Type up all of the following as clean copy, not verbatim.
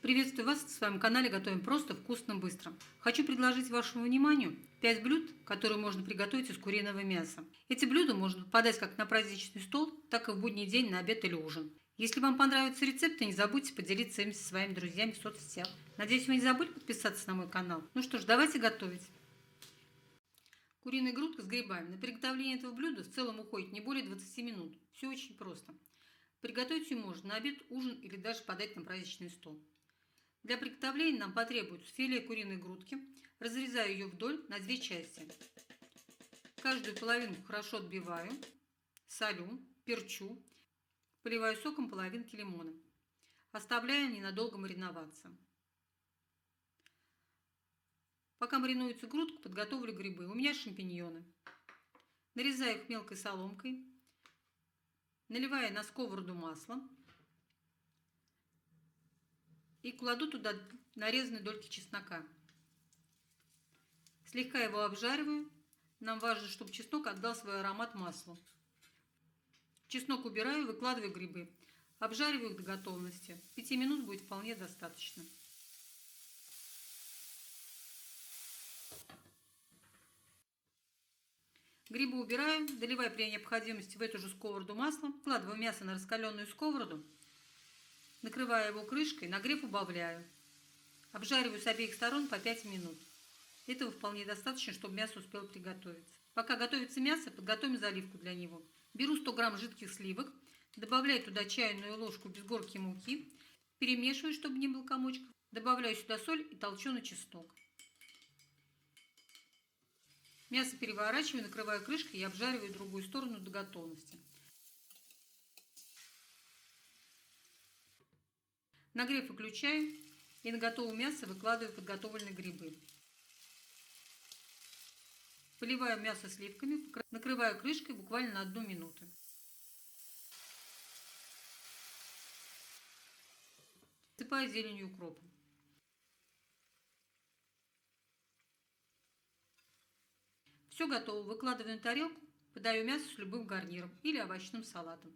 Приветствую вас на своем канале «Готовим просто, вкусно, быстро». Хочу предложить вашему вниманию 5 блюд, которые можно приготовить из куриного мяса. Эти блюда можно подать как на праздничный стол, так и в будний день на обед или ужин. Если вам понравятся рецепты, не забудьте поделиться им со своими друзьями в соцсетях. Надеюсь, вы не забыли подписаться на мой канал. Ну что ж, давайте готовить. Куриная грудка с грибами. На приготовление этого блюда в целом уходит не более 20 минут. Все очень просто. Приготовить ее можно на обед, ужин или даже подать на праздничный стол. Для приготовления нам потребуется филе куриной грудки. Разрезаю ее вдоль на две части. Каждую половинку хорошо отбиваю, солю, перчу, поливаю соком половинки лимона. Оставляю ненадолго мариноваться. Пока маринуется грудка, подготовлю грибы. У меня шампиньоны. Нарезаю их мелкой соломкой. Наливаю на сковороду масло. И кладу туда нарезанные дольки чеснока. Слегка его обжариваю. Нам важно, чтобы чеснок отдал свой аромат маслу. Чеснок убираю, выкладываю грибы. Обжариваю их до готовности. 5 минут будет вполне достаточно. Грибы убираю, доливаю при необходимости в эту же сковороду масло. Вкладываю мясо на раскаленную сковороду. Накрываю его крышкой, нагрев убавляю. Обжариваю с обеих сторон по 5 минут. Этого вполне достаточно, чтобы мясо успело приготовиться. Пока готовится мясо, подготовим заливку для него. Беру 100 грамм жидких сливок, добавляю туда чайную ложку без горки муки, перемешиваю, чтобы не было комочков, добавляю сюда соль и толченый чеснок. Мясо переворачиваю, накрываю крышкой и обжариваю другую сторону до готовности. Нагрев выключаю и на готовое мясо выкладываю подготовленные грибы. Поливаю мясо сливками, накрываю крышкой буквально на 1 минуту. Посыпаю зеленью и укропом. Все готово. Выкладываю на тарелку, подаю мясо с любым гарниром или овощным салатом.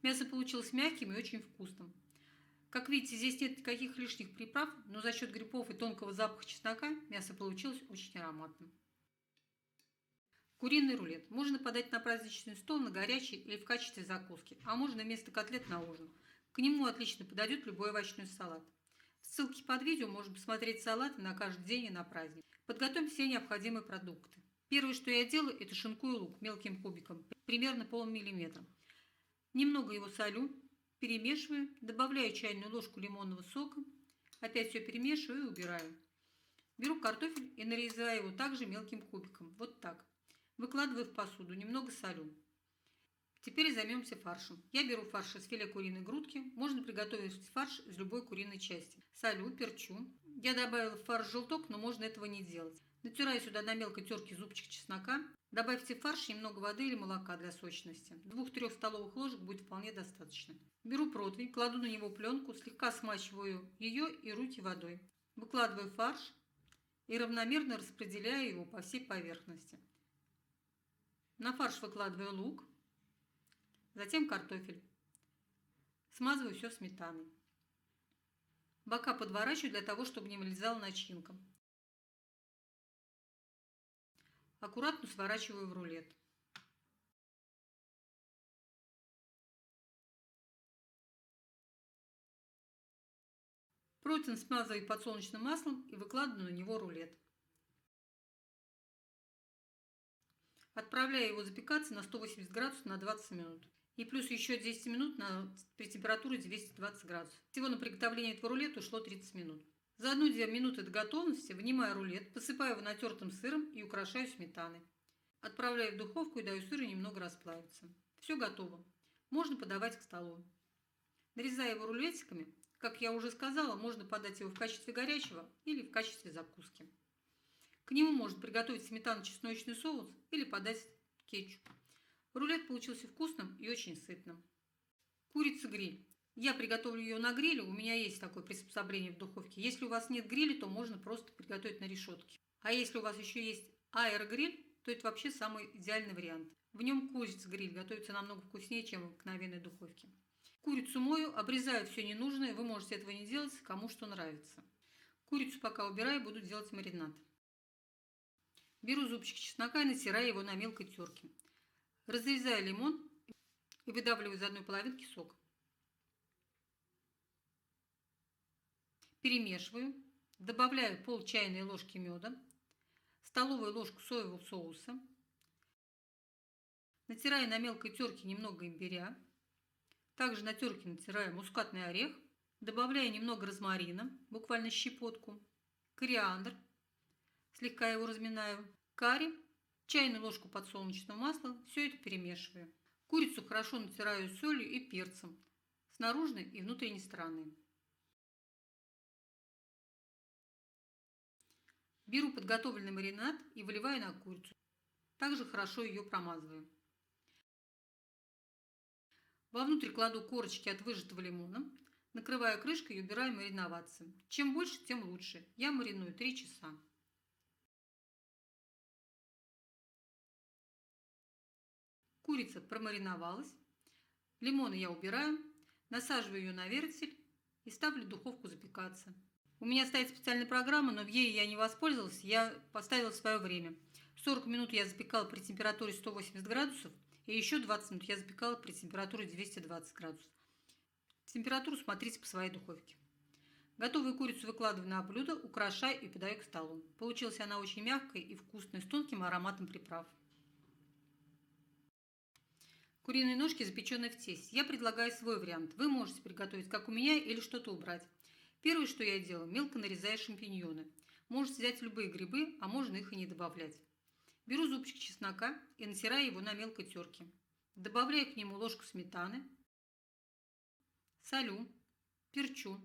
Мясо получилось мягким и очень вкусным. Как видите, здесь нет никаких лишних приправ, но за счет грибов и тонкого запаха чеснока мясо получилось очень ароматным. Куриный рулет можно подать на праздничный стол, на горячий или в качестве закуски, а можно вместо котлет на ужин. К нему отлично подойдет любой овощной салат. В ссылке под видео можно посмотреть салаты на каждый день и на праздник. Подготовим все необходимые продукты. Первое, что я делаю, это шинкую лук мелким кубиком, примерно полмиллиметра. Немного его солю, перемешиваю, добавляю чайную ложку лимонного сока, опять все перемешиваю и убираю. Беру картофель и нарезаю его также мелким кубиком, вот так. Выкладываю в посуду, немного солю. Теперь займемся фаршем. Я беру фарш из филе куриной грудки. Можно приготовить фарш из любой куриной части. Солю, перчу. Я добавила в фарш желток, но можно этого не делать. Натираю сюда на мелкой терке зубчик чеснока. Добавьте в фарш немного воды или молока для сочности. 2-3 столовых ложек будет вполне достаточно. Беру противень, кладу на него пленку, слегка смачиваю ее и руки водой. Выкладываю фарш и равномерно распределяю его по всей поверхности. На фарш выкладываю лук, затем картофель. Смазываю все сметаной. Бока подворачиваю для того, чтобы не вылезала начинка. Аккуратно сворачиваю в рулет. Противень смазываю подсолнечным маслом и выкладываю на него рулет. Отправляю его запекаться на 180 градусов на 20 минут. И плюс еще 10 минут при температуре 220 градусов. Всего на приготовление этого рулета ушло 30 минут. За 1-2 минуты до готовности вынимаю рулет, посыпаю его натертым сыром и украшаю сметаной. Отправляю в духовку и даю сыру немного расплавиться. Все готово. Можно подавать к столу. Нарезая его рулетиками, как я уже сказала, можно подать его в качестве горячего или в качестве закуски. К нему можно приготовить сметано-чесночный соус или подать кетчуп. Рулет получился вкусным и очень сытным. Курица-гриль. Я приготовлю ее на гриле, у меня есть такое приспособление в духовке. Если у вас нет гриля, то можно просто приготовить на решетке. А если у вас еще есть аэрогриль, то это вообще самый идеальный вариант. В нем курица-гриль готовится намного вкуснее, чем в обыкновенной духовке. Курицу мою, обрезаю все ненужное, вы можете этого не делать, кому что нравится. Курицу пока убираю, буду делать маринад. Беру зубчик чеснока и натираю его на мелкой терке. Разрезаю лимон и выдавливаю из одной половинки сок. Перемешиваю, добавляю пол чайной ложки меда, столовую ложку соевого соуса, натираю на мелкой терке немного имбиря, также на терке натираю мускатный орех, добавляю немного розмарина, буквально щепотку, кориандр, слегка его разминаю, карри, чайную ложку подсолнечного масла, все это перемешиваю. Курицу хорошо натираю солью и перцем с наружной и внутренней стороны. Беру подготовленный маринад и выливаю на курицу. Также хорошо ее промазываю. Вовнутрь кладу корочки от выжатого лимона, накрываю крышкой и убираю мариноваться. Чем больше, тем лучше. Я мариную 3 часа. Курица промариновалась. Лимоны я убираю, насаживаю ее на вертель и ставлю в духовку запекаться. У меня стоит специальная программа, но ею я не воспользовалась, я поставила свое время. 40 минут я запекала при температуре 180 градусов, и еще 20 минут я запекала при температуре 220 градусов. Температуру смотрите по своей духовке. Готовую курицу выкладываю на блюдо, украшаю и подаю к столу. Получилась она очень мягкой и вкусной, с тонким ароматом приправ. Куриные ножки, запеченные в тесте. Я предлагаю свой вариант. Вы можете приготовить, как у меня, или что-то убрать. Первое, что я делаю, мелко нарезаю шампиньоны. Можете взять любые грибы, а можно их и не добавлять. Беру зубчик чеснока и натираю его на мелкой терке. Добавляю к нему ложку сметаны, солю, перчу,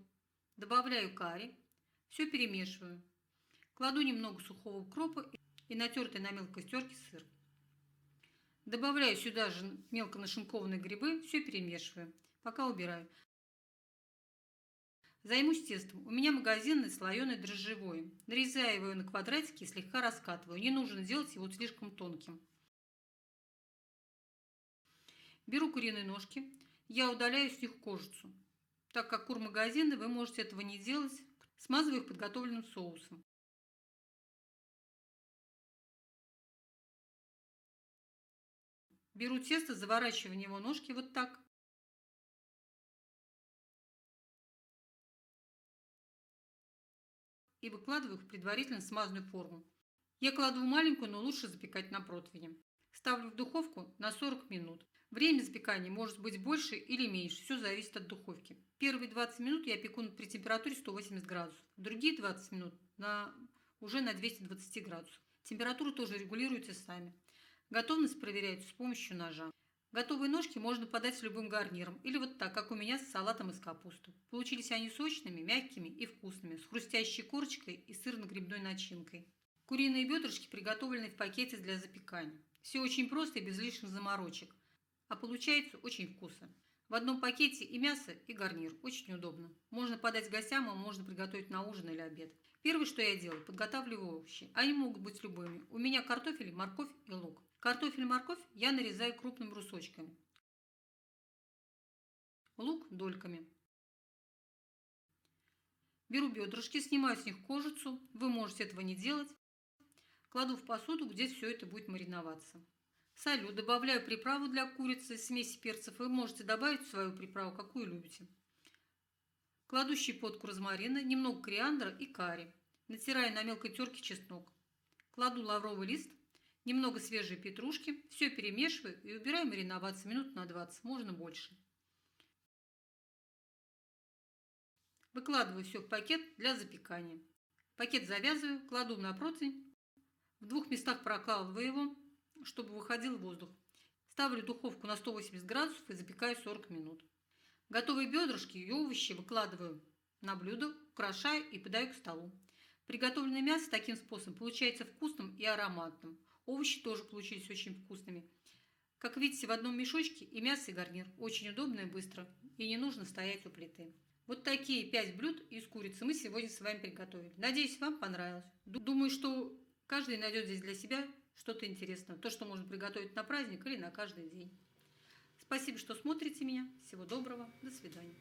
добавляю карри, все перемешиваю. Кладу немного сухого укропа и натертый на мелкой терке сыр. Добавляю сюда же мелко нашинкованные грибы, все перемешиваю, пока убираю. Займусь тестом. У меня магазинное слоеное дрожжевое. Нарезаю его на квадратики и слегка раскатываю. Не нужно делать его слишком тонким. Беру куриные ножки. Я удаляю с них кожицу. Так как кур магазинный, вы можете этого не делать. Смазываю их подготовленным соусом. Беру тесто, заворачиваю в него ножки вот так. И выкладываю их в предварительно смазанную форму. Я кладу в маленькую, но лучше запекать на противне. Ставлю в духовку на 40 минут. Время запекания может быть больше или меньше, все зависит от духовки. Первые 20 минут я пеку при температуре 180 градусов, другие 20 минут уже на 220 градусов. Температуру тоже регулируйте сами. Готовность проверяйте с помощью ножа. Готовые ножки можно подать с любым гарниром или вот так, как у меня с салатом из капусты. Получились они сочными, мягкими и вкусными, с хрустящей корочкой и сырно-грибной начинкой. Куриные бедрышки приготовлены в пакете для запекания. Все очень просто и без лишних заморочек. А получается очень вкусно. В одном пакете и мясо, и гарнир. Очень удобно. Можно подать гостям, а можно приготовить на ужин или обед. Первое, что я делаю, подготавливаю овощи. Они могут быть любыми. У меня картофель, морковь и лук. Картофель и морковь я нарезаю крупными брусочками. Лук дольками. Беру бедрышки, снимаю с них кожицу. Вы можете этого не делать. Кладу в посуду, где все это будет мариноваться. Солю, добавляю приправу для курицы, смеси перцев. Вы можете добавить свою приправу, какую любите. Кладу щепотку розмарина, немного кориандра и карри. Натираю на мелкой терке чеснок. Кладу лавровый лист, немного свежей петрушки. Все перемешиваю и убираю мариноваться минут на 20, можно больше. Выкладываю все в пакет для запекания. Пакет завязываю, кладу на противень. В 2 местах прокладываю его, чтобы выходил воздух. Ставлю духовку на 180 градусов и запекаю 40 минут. Готовые бедрышки и овощи выкладываю на блюдо, украшаю и подаю к столу. Приготовленное мясо таким способом получается вкусным и ароматным. Овощи тоже получились очень вкусными. Как видите, в одном мешочке и мясо, и гарнир. Очень удобно и быстро. И не нужно стоять у плиты. Вот такие 5 блюд из курицы мы сегодня с вами приготовили. Надеюсь, вам понравилось. Думаю, что каждый найдет здесь для себя что-то интересное. То, что можно приготовить на праздник или на каждый день. Спасибо, что смотрите меня. Всего доброго. До свидания.